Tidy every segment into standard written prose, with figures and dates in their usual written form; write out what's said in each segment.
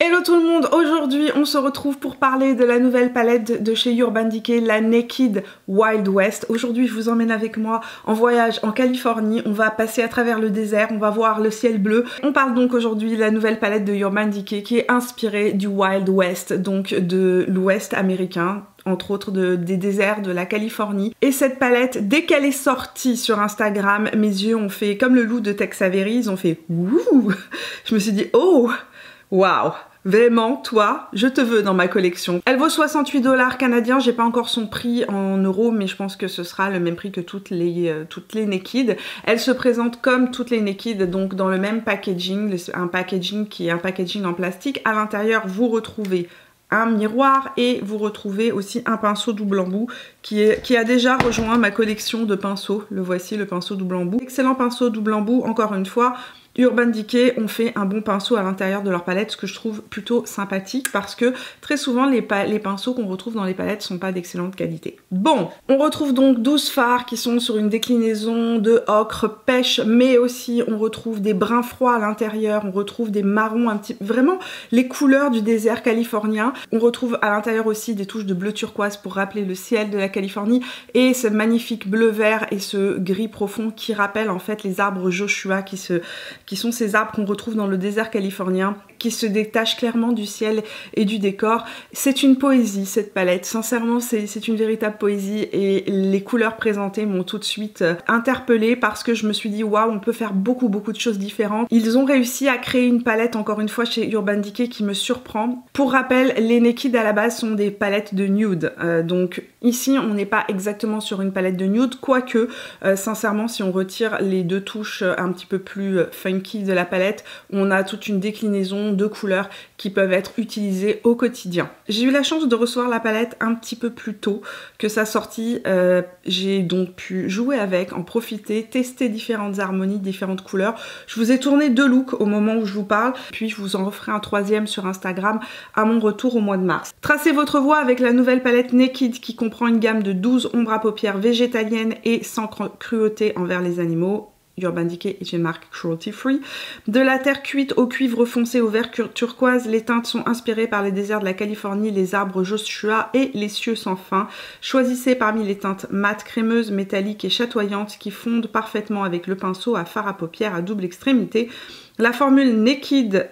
Hello tout le monde, aujourd'hui on se retrouve pour parler de la nouvelle palette de chez Urban Decay, la Naked Wild West. Aujourd'hui je vous emmène avec moi en voyage en Californie, on va passer à travers le désert, on va voir le ciel bleu. On parle donc aujourd'hui de la nouvelle palette de Urban Decay qui est inspirée du Wild West, donc de l'Ouest américain, entre autres des déserts de la Californie. Et cette palette, dès qu'elle est sortie sur Instagram, mes yeux ont fait comme le loup de Tex Avery, ils ont fait ouh. Je me suis dit oh, waouh. Vraiment, toi, je te veux dans ma collection. Elle vaut 68 $ canadiens, j'ai pas encore son prix en euros, mais je pense que ce sera le même prix que toutes les Naked. Elle se présente comme toutes les Naked, donc dans le même packaging, un packaging qui est un packaging en plastique. À l'intérieur, vous retrouvez un miroir et vous retrouvez aussi un pinceau double embout qui a déjà rejoint ma collection de pinceaux. Le voici, le pinceau double embout. Excellent pinceau double embout, encore une fois. Urban Decay ont fait un bon pinceau à l'intérieur de leur palette, ce que je trouve plutôt sympathique parce que très souvent les pinceaux qu'on retrouve dans les palettes sont pas d'excellente qualité. Bon, on retrouve donc 12 fards qui sont sur une déclinaison de ocre, pêche, mais aussi on retrouve des bruns froids à l'intérieur, on retrouve des marrons un petit... Vraiment les couleurs du désert californien. On retrouve à l'intérieur aussi des touches de bleu turquoise pour rappeler le ciel de la Californie et ce magnifique bleu vert et ce gris profond qui rappellent en fait les arbres Joshua qui sont ces arbres qu'on retrouve dans le désert californien, qui se détachent clairement du ciel et du décor. C'est une poésie cette palette, sincèrement c'est une véritable poésie et les couleurs présentées m'ont tout de suite interpellée parce que je me suis dit waouh, on peut faire beaucoup de choses différentes. Ils ont réussi à créer une palette encore une fois chez Urban Decay qui me surprend. Pour rappel, les Naked à la base sont des palettes de nude, donc ici on n'est pas exactement sur une palette de nude, quoique sincèrement si on retire les deux touches un petit peu plus funky de la palette, on a toute une déclinaison de couleurs qui peuvent être utilisées au quotidien. J'ai eu la chance de recevoir la palette un petit peu plus tôt que sa sortie, j'ai donc pu jouer avec, en profiter, tester différentes harmonies, différentes couleurs. Je vous ai tourné 2 looks au moment où je vous parle, puis je vous en referai un 3e sur Instagram à mon retour au mois de mars. Tracez votre voie avec la nouvelle palette Naked qui comprend une gamme de 12 ombres à paupières végétaliennes et sans cruauté envers les animaux. Urban Decay est une marque cruelty free. De la terre cuite au cuivre foncé au vert turquoise, les teintes sont inspirées par les déserts de la Californie, les arbres Joshua et les cieux sans fin. Choisissez parmi les teintes mates, crémeuses, métalliques et chatoyantes qui fondent parfaitement avec le pinceau à fard à paupières à double extrémité. La formule Naked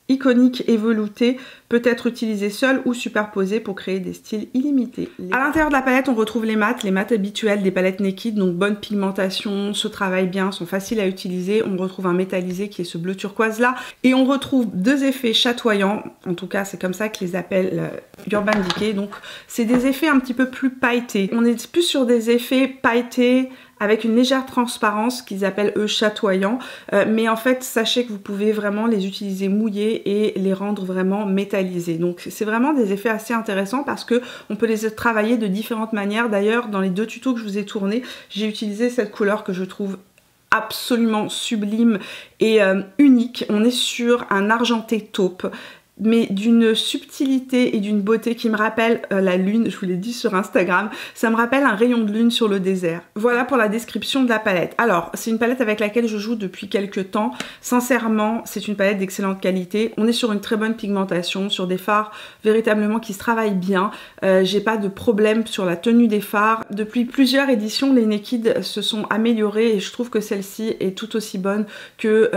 iconique et veloutée peut être utilisée seule ou superposée pour créer des styles illimités. À l'intérieur de la palette, on retrouve les mates habituelles des palettes Naked, donc bonne pigmentation, se travaillent bien, sont faciles à utiliser. On retrouve un métallisé qui est ce bleu turquoise là, et on retrouve 2 effets chatoyants, en tout cas c'est comme ça que les appelle Urban Decay, donc c'est des effets un petit peu plus pailletés. On est plus sur des effets pailletés, avec une légère transparence qu'ils appellent eux chatoyants, mais en fait sachez que vous pouvez vraiment les utiliser mouillés et les rendre vraiment métallisés. Donc c'est vraiment des effets assez intéressants parce que on peut les travailler de différentes manières. D'ailleurs dans les 2 tutos que je vous ai tournés, j'ai utilisé cette couleur que je trouve absolument sublime et unique. On est sur un argenté taupe, mais d'une subtilité et d'une beauté qui me rappelle la lune, je vous l'ai dit sur Instagram, ça me rappelle un rayon de lune sur le désert. Voilà pour la description de la palette. Alors, c'est une palette avec laquelle je joue depuis quelques temps. Sincèrement, c'est une palette d'excellente qualité. On est sur une très bonne pigmentation, sur des fards véritablement qui se travaillent bien. J'ai pas de problème sur la tenue des fards. Depuis plusieurs éditions, les Naked se sont améliorées et je trouve que celle-ci est tout aussi bonne que,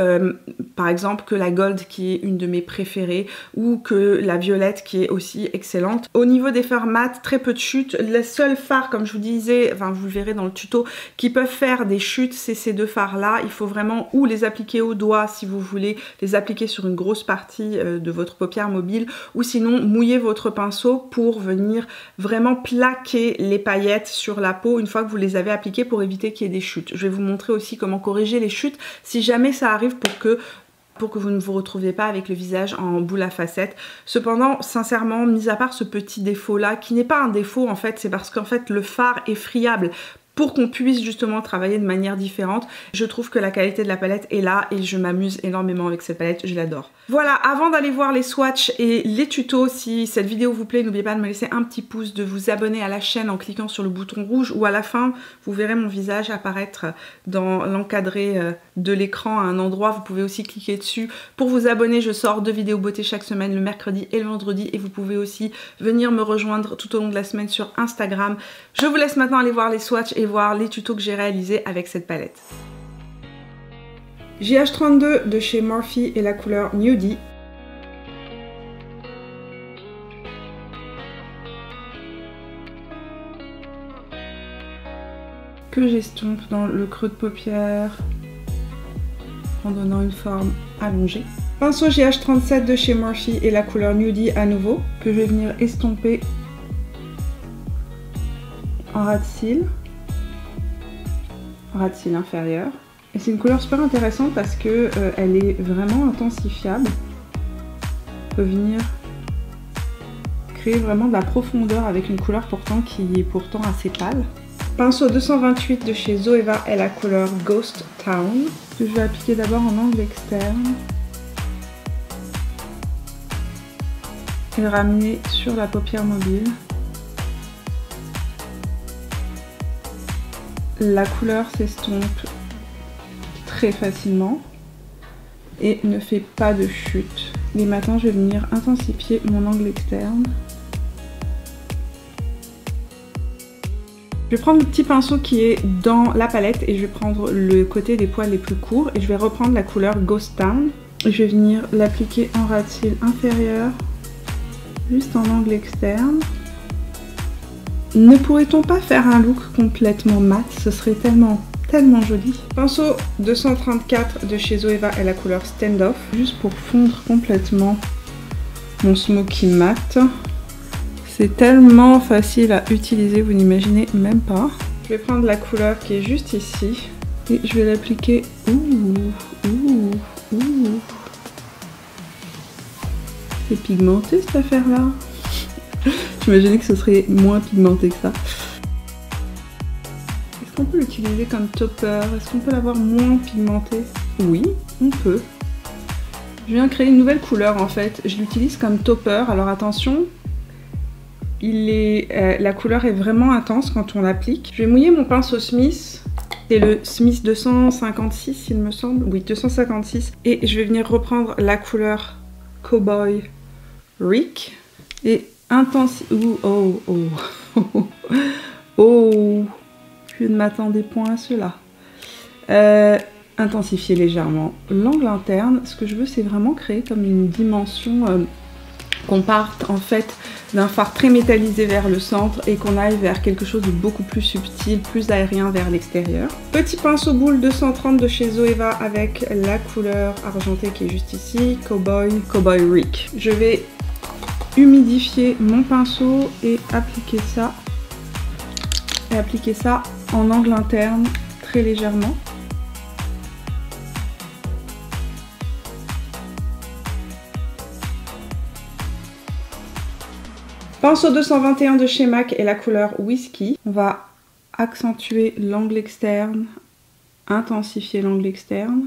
par exemple, que la Gold qui est une de mes préférées, ou que la violette qui est aussi excellente. Au niveau des fards mat, très peu de chutes. Les seuls fards, comme je vous disais, enfin vous le verrez dans le tuto, qui peuvent faire des chutes, c'est ces 2 fards là. Il faut vraiment ou les appliquer au doigt si vous voulez les appliquer sur une grosse partie de votre paupière mobile, ou sinon mouiller votre pinceau pour venir vraiment plaquer les paillettes sur la peau une fois que vous les avez appliquées pour éviter qu'il y ait des chutes. Je vais vous montrer aussi comment corriger les chutes si jamais ça arrive pour que vous ne vous retrouviez pas avec le visage en boule à facettes. Cependant, sincèrement, mis à part ce petit défaut là, qui n'est pas un défaut en fait, c'est parce qu'en fait le fard est friable. pour qu'on puisse justement travailler de manière différente. Je trouve que la qualité de la palette est là et je m'amuse énormément avec cette palette, je l'adore. Voilà, avant d'aller voir les swatchs et les tutos, si cette vidéo vous plaît, n'oubliez pas de me laisser un petit pouce, de vous abonner à la chaîne en cliquant sur le bouton rouge ou à la fin, vous verrez mon visage apparaître dans l'encadré de l'écran à un endroit. Vous pouvez aussi cliquer dessus pour vous abonner. Je sors 2 vidéos beauté chaque semaine, le mercredi et le vendredi, et vous pouvez aussi venir me rejoindre tout au long de la semaine sur Instagram. Je vous laisse maintenant aller voir les swatchs et voir les tutos que j'ai réalisés avec cette palette. JH32 de chez Morphe et la couleur Nudie. Que j'estompe dans le creux de paupière en donnant une forme allongée. Pinceau GH37 de chez Morphe et la couleur Nudie à nouveau, que je vais venir estomper en ras de cils inférieur. Et c'est une couleur super intéressante parce que elle est vraiment intensifiable. On peut venir créer vraiment de la profondeur avec une couleur pourtant qui est pourtant assez pâle. Pinceau 228 de chez Zoeva est la couleur Ghost Town, que je vais appliquer d'abord en angle externe et ramener sur la paupière mobile. La couleur s'estompe très facilement et ne fait pas de chute. Et maintenant je vais venir intensifier mon angle externe. Je vais prendre le petit pinceau qui est dans la palette et je vais prendre le côté des poils les plus courts et je vais reprendre la couleur Ghost Town. Je vais venir l'appliquer en ras de cils inférieur, juste en angle externe. Ne pourrait-on pas faire un look complètement mat? Ce serait tellement joli. Pinceau 234 de chez Zoeva est la couleur Standoff, juste pour fondre complètement mon smoky mat. C'est tellement facile à utiliser, vous n'imaginez même pas. Je vais prendre la couleur qui est juste ici et je vais l'appliquer. C'est pigmenté cette affaire-là. J'imaginais que ce serait moins pigmenté que ça. Est-ce qu'on peut l'utiliser comme topper? Est-ce qu'on peut l'avoir moins pigmenté? Oui, on peut. Je viens créer une nouvelle couleur en fait. Je l'utilise comme topper. Alors attention, la couleur est vraiment intense quand on l'applique. Je vais mouiller mon pinceau Smith. C'est le Smith 256 il me semble. Oui, 256. Et je vais venir reprendre la couleur Cowboy Rick. Et je ne m'attendais point à cela. Intensifier légèrement l'angle interne. Ce que je veux, c'est vraiment créer comme une dimension, qu'on parte en fait d'un fard très métallisé vers le centre et qu'on aille vers quelque chose de beaucoup plus subtil, plus aérien vers l'extérieur. Petit pinceau boule 230 de chez Zoeva avec la couleur argentée qui est juste ici, Cowboy Rick. Je vais humidifier mon pinceau et appliquer ça en angle interne très légèrement. Pinceau 221 de chez MAC et la couleur Whisky. On va accentuer l'angle externe, intensifier l'angle externe.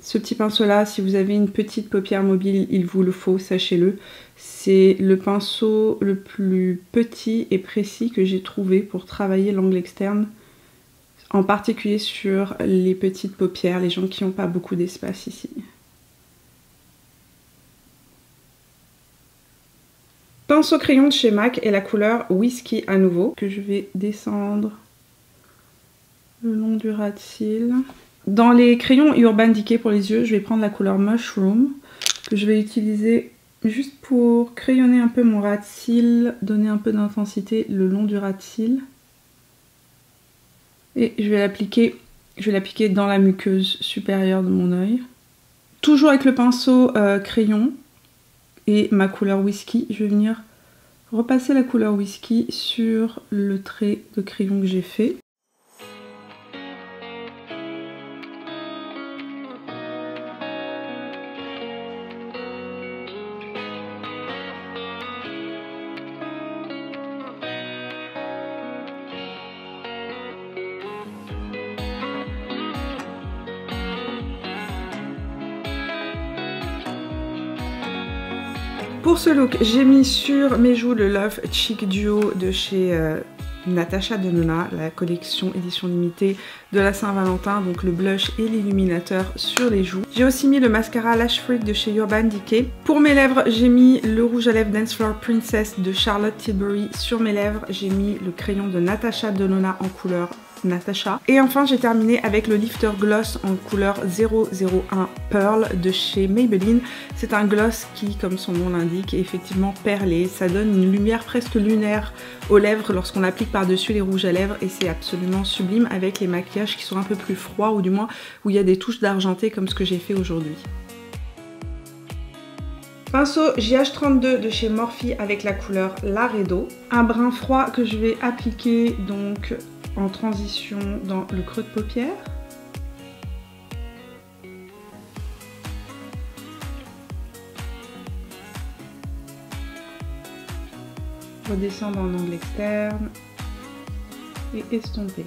Ce petit pinceau là, si vous avez une petite paupière mobile, il vous le faut, sachez-le. C'est le pinceau le plus petit et précis que j'ai trouvé pour travailler l'angle externe, en particulier sur les petites paupières, les gens qui n'ont pas beaucoup d'espace ici. Pinceau crayon de chez MAC et la couleur Whisky à nouveau, que je vais descendre le long du ras de cils. Dans les crayons Urban Decay pour les yeux, je vais prendre la couleur Mushroom, que je vais utiliser juste pour crayonner un peu mon ras de cils, donner un peu d'intensité le long du ras de cils. Et je vais l'appliquer dans la muqueuse supérieure de mon œil. Toujours avec le pinceau crayon et ma couleur Whisky, je vais venir repasser la couleur Whisky sur le trait de crayon que j'ai fait. Pour ce look, j'ai mis sur mes joues le Love Cheek Duo de chez Natasha Denona, la collection édition limitée de la Saint-Valentin, donc le blush et l'illuminateur sur les joues. J'ai aussi mis le mascara Lash Freak de chez Urban Decay. Pour mes lèvres, j'ai mis le rouge à lèvres Dance Floor Princess de Charlotte Tilbury sur mes lèvres. J'ai mis le crayon de Natasha Denona en couleur Natasha. Et enfin, j'ai terminé avec le lifter gloss en couleur 001 Pearl de chez Maybelline. C'est un gloss qui, comme son nom l'indique, est effectivement perlé. Ça donne une lumière presque lunaire aux lèvres lorsqu'on applique par-dessus les rouges à lèvres et c'est absolument sublime avec les maquillages qui sont un peu plus froids ou du moins où il y a des touches d'argenté comme ce que j'ai fait aujourd'hui. Pinceau JH32 de chez Morphe avec la couleur Laredo. Un brun froid que je vais appliquer donc en transition dans le creux de paupière. Redescendre en angle externe et estomper.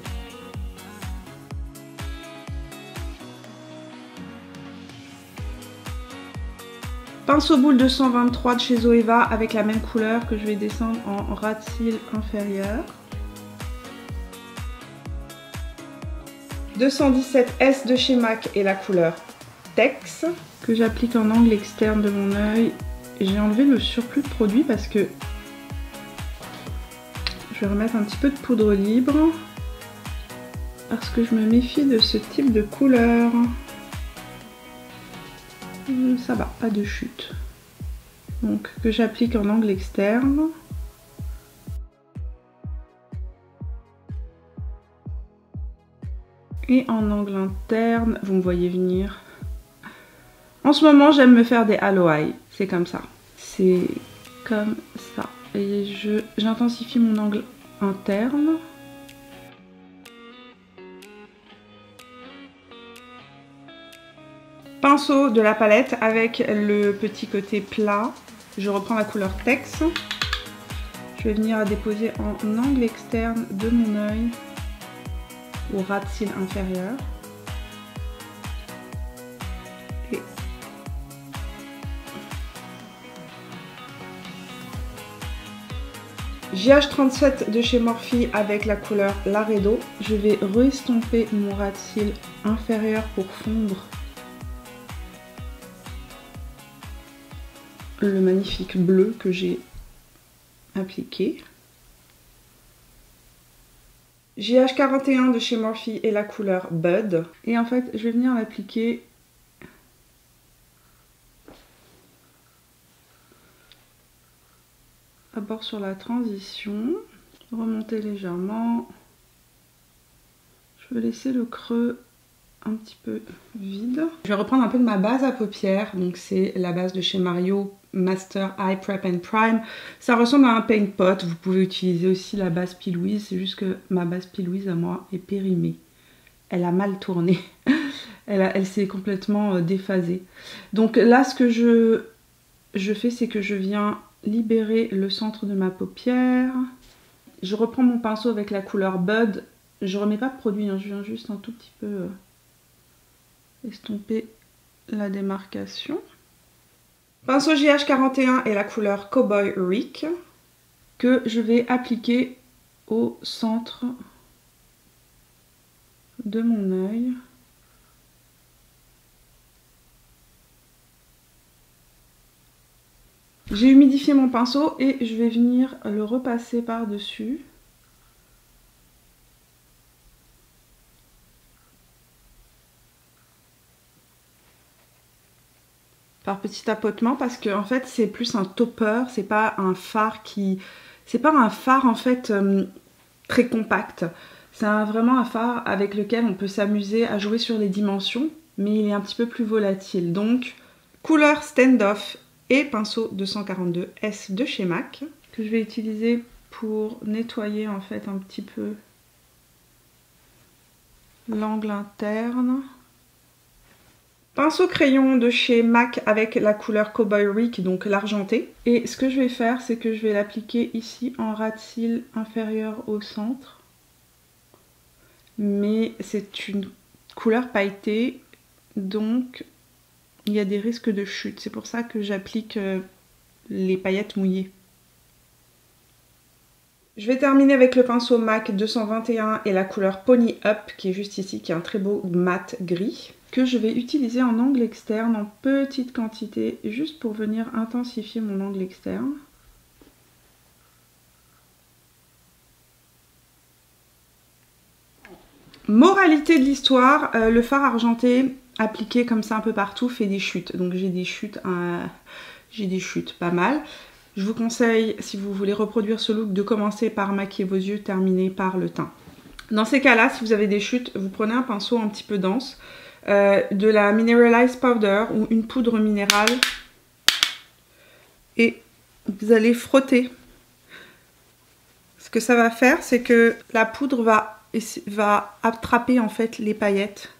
Pinceau boule 223 de chez Zoeva avec la même couleur que je vais descendre en ras de cils inférieur. 217S de chez MAC et la couleur Tex que j'applique en angle externe de mon œil. J'ai enlevé le surplus de produit parce que je vais remettre un petit peu de poudre libre parce que je me méfie de ce type de couleur. Ça va, pas de chute. Donc que j'applique en angle externe. Et en angle interne, vous me voyez venir. En ce moment, j'aime me faire des halo eye. C'est comme ça. C'est comme ça. Et j'intensifie mon angle interne. Pinceau de la palette avec le petit côté plat. Je reprends la couleur Tex. Je vais venir déposer en angle externe de mon œil. Au ras de cils inférieur. Et JH37 de chez Morphe avec la couleur Laredo. Je vais re-estomper mon ras de cils inférieur pour fondre le magnifique bleu que j'ai appliqué. JH41 de chez Morphe et la couleur Bud. Et en fait, je vais venir l'appliquer d'abord sur la transition, remonter légèrement. Je vais laisser le creux un petit peu vide. Je vais reprendre un peu de ma base à paupières, donc c'est la base de chez Mario Master Eye Prep and Prime. Ça ressemble à un paint pot, vous pouvez utiliser aussi la base P. Louise, c'est juste que ma base P. Louise à moi est périmée. Elle a mal tourné, elle s'est complètement déphasée. Donc là ce que je fais, c'est que je viens libérer le centre de ma paupière. Je reprends mon pinceau avec la couleur Bud. Je remets pas de produit, hein, je viens juste un tout petit peu estomper la démarcation. Pinceau JH41 et la couleur Cowboy Rick que je vais appliquer au centre de mon œil. J'ai humidifié mon pinceau et je vais venir le repasser par-dessus. Par petit tapotement parce que en fait c'est plus un topper, c'est pas un fard en fait très compact. C'est vraiment un fard avec lequel on peut s'amuser à jouer sur les dimensions, mais il est un petit peu plus volatile. Donc couleur Standoff et pinceau 242S de chez MAC que je vais utiliser pour nettoyer en fait un petit peu l'angle interne. Pinceau crayon de chez MAC avec la couleur Cowboy Rick, donc l'argenté. Et ce que je vais faire, c'est que je vais l'appliquer ici en ras de cils inférieur au centre. Mais c'est une couleur pailletée, donc il y a des risques de chute. C'est pour ça que j'applique les paillettes mouillées. Je vais terminer avec le pinceau MAC 221 et la couleur Pony Up qui est juste ici, qui est un très beau mat gris, que je vais utiliser en angle externe en petite quantité, juste pour venir intensifier mon angle externe. Moralité de l'histoire, le fard argenté appliqué comme ça un peu partout fait des chutes. Donc j'ai des chutes pas mal. Je vous conseille, si vous voulez reproduire ce look, de commencer par maquiller vos yeux, terminer par le teint. Dans ces cas-là, si vous avez des chutes, vous prenez un pinceau un petit peu dense, de la Mineralized Powder ou une poudre minérale et vous allez frotter. Ce que ça va faire, c'est que la poudre va attraper en fait les paillettes.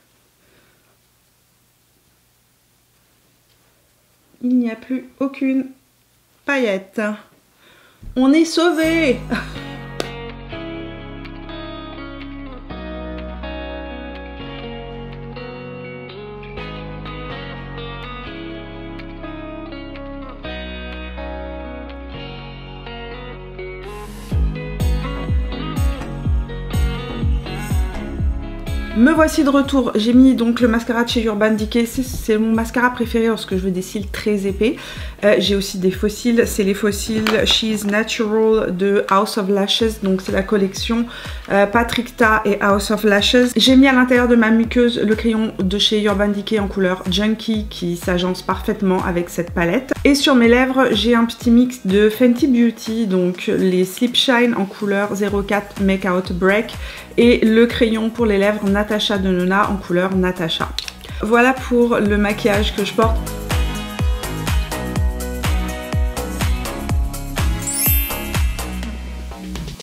Il n'y a plus aucune paillette. On est sauvés! Me voici de retour, j'ai mis donc le mascara de chez Urban Decay, c'est mon mascara préféré lorsque je veux des cils très épais. J'ai aussi des faux cils, c'est les faux cils She's Natural de House of Lashes, donc c'est la collection Patricta et House of Lashes. J'ai mis à l'intérieur de ma muqueuse le crayon de chez Urban Decay en couleur Junkie qui s'agence parfaitement avec cette palette. Et sur mes lèvres, j'ai un petit mix de Fenty Beauty, donc les Slip Shine en couleur 04 Make Out Break et le crayon pour les lèvres Natasha de Nona en couleur Natasha. Voilà pour le maquillage que je porte